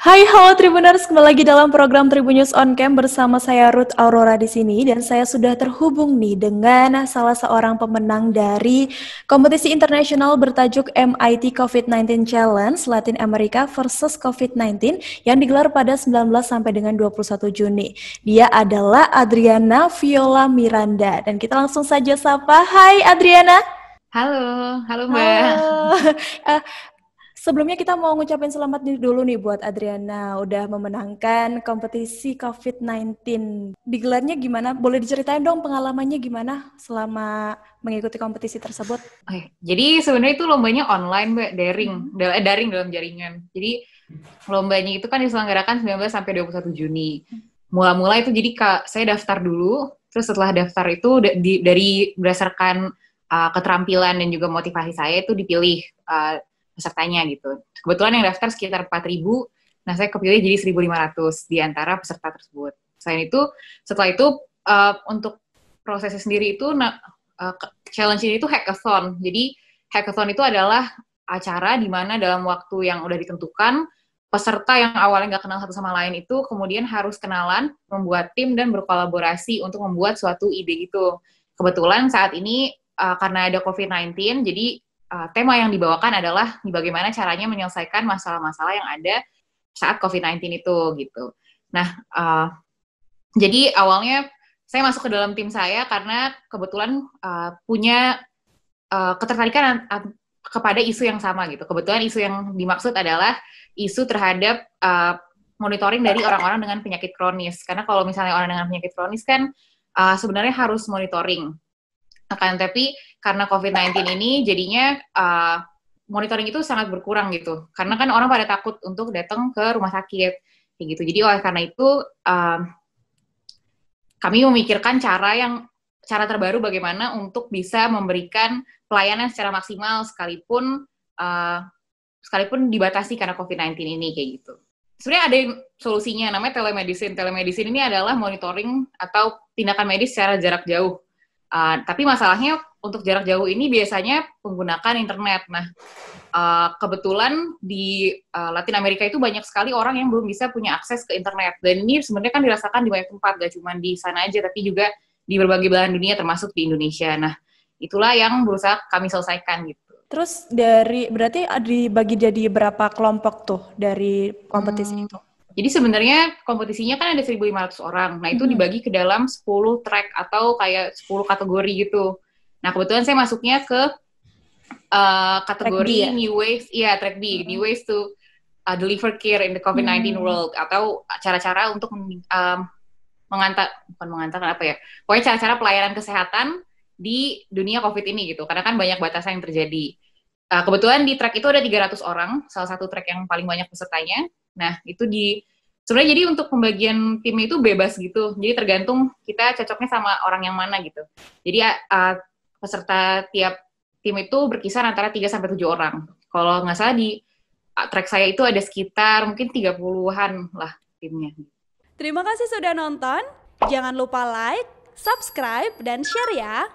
Hai, halo Tribuners, kembali lagi dalam program Tribun News On Cam bersama saya Ruth Aurora di sini dan saya sudah terhubung nih dengan salah seorang pemenang dari kompetisi internasional bertajuk MIT COVID-19 Challenge Latin America versus COVID-19 yang digelar pada 19 sampai dengan 21 Juni. Dia adalah Adriana Viola Miranda dan kita langsung saja sapa. Hai Adriana. Halo, halo Mbak. Halo. Eh, Sebelumnya kita mau ngucapin selamat dulu nih buat Adriana udah memenangkan kompetisi COVID-19. Digelarnya gimana? Boleh diceritain dong pengalamannya gimana selama mengikuti kompetisi tersebut? Oke, jadi sebenarnya itu lombanya online Mbak, daring, Mhm. daring dalam jaringan. Jadi lombanya itu kan diselenggarakan 19 sampai 21 Juni. Mula-mula itu jadi saya daftar dulu, terus setelah daftar itu dari berdasarkan keterampilan dan juga motivasi saya itu dipilih pesertanya gitu. Kebetulan yang daftar sekitar 4.000, nah saya kepilih jadi 1.500 di antara peserta tersebut. Selain itu, setelah itu untuk prosesnya sendiri itu challenge ini itu hackathon. Jadi hackathon itu adalah acara di mana dalam waktu yang udah ditentukan, peserta yang awalnya nggak kenal satu sama lain itu kemudian harus kenalan, membuat tim, dan berkolaborasi untuk membuat suatu ide gitu. Kebetulan saat ini karena ada COVID-19, jadi tema yang dibawakan adalah bagaimana caranya menyelesaikan masalah-masalah yang ada saat COVID-19 itu gitu. Nah, jadi awalnya saya masuk ke dalam tim saya karena kebetulan punya ketertarikan kepada isu yang sama gitu. Kebetulan isu yang dimaksud adalah isu terhadap monitoring dari orang-orang dengan penyakit kronis. Karena kalau misalnya orang dengan penyakit kronis kan sebenarnya harus monitoring. Akan tapi karena COVID-19 ini jadinya monitoring itu sangat berkurang gitu. Karena kan orang pada takut untuk datang ke rumah sakit kayak gitu. Jadi oleh karena itu kami memikirkan cara terbaru bagaimana untuk bisa memberikan pelayanan secara maksimal sekalipun dibatasi karena COVID-19 ini kayak gitu. Sebenarnya ada solusinya namanya telemedicine. Telemedicine ini adalah monitoring atau tindakan medis secara jarak jauh. Tapi masalahnya untuk jarak jauh ini biasanya menggunakan internet. Nah, kebetulan di Latin Amerika itu banyak sekali orang yang belum bisa punya akses ke internet. Dan ini sebenarnya kan dirasakan di banyak tempat, gak cuma di sana aja, tapi juga di berbagai belahan dunia termasuk di Indonesia. Nah, itulah yang berusaha kami selesaikan gitu. Terus berarti dibagi jadi berapa kelompok tuh dari kompetisi Hmm, itu? jadi sebenarnya kompetisinya kan ada 1.500 orang. Nah, itu Mhm. dibagi ke dalam 10 track atau kayak 10 kategori gitu. Nah, kebetulan saya masuknya ke Track B kategori ya? New Ways, iya track B, New Mhm. Ways to Deliver Care in the COVID-19 Hmm. World, atau cara-cara untuk bukan mengantarkan apa ya, pokoknya cara-cara pelayanan kesehatan di dunia COVID ini gitu, karena kan banyak batasan yang terjadi. Kebetulan di track itu ada 300 orang, salah satu track yang paling banyak pesertanya. Nah, itu sebenarnya jadi untuk pembagian tim itu bebas gitu, jadi tergantung kita cocoknya sama orang yang mana gitu. Jadi peserta tiap tim itu berkisar antara 3 sampai 7 orang. Kalau nggak salah di track saya itu ada sekitar mungkin 30-an lah timnya. Terima kasih sudah nonton. Jangan lupa like, subscribe, dan share ya.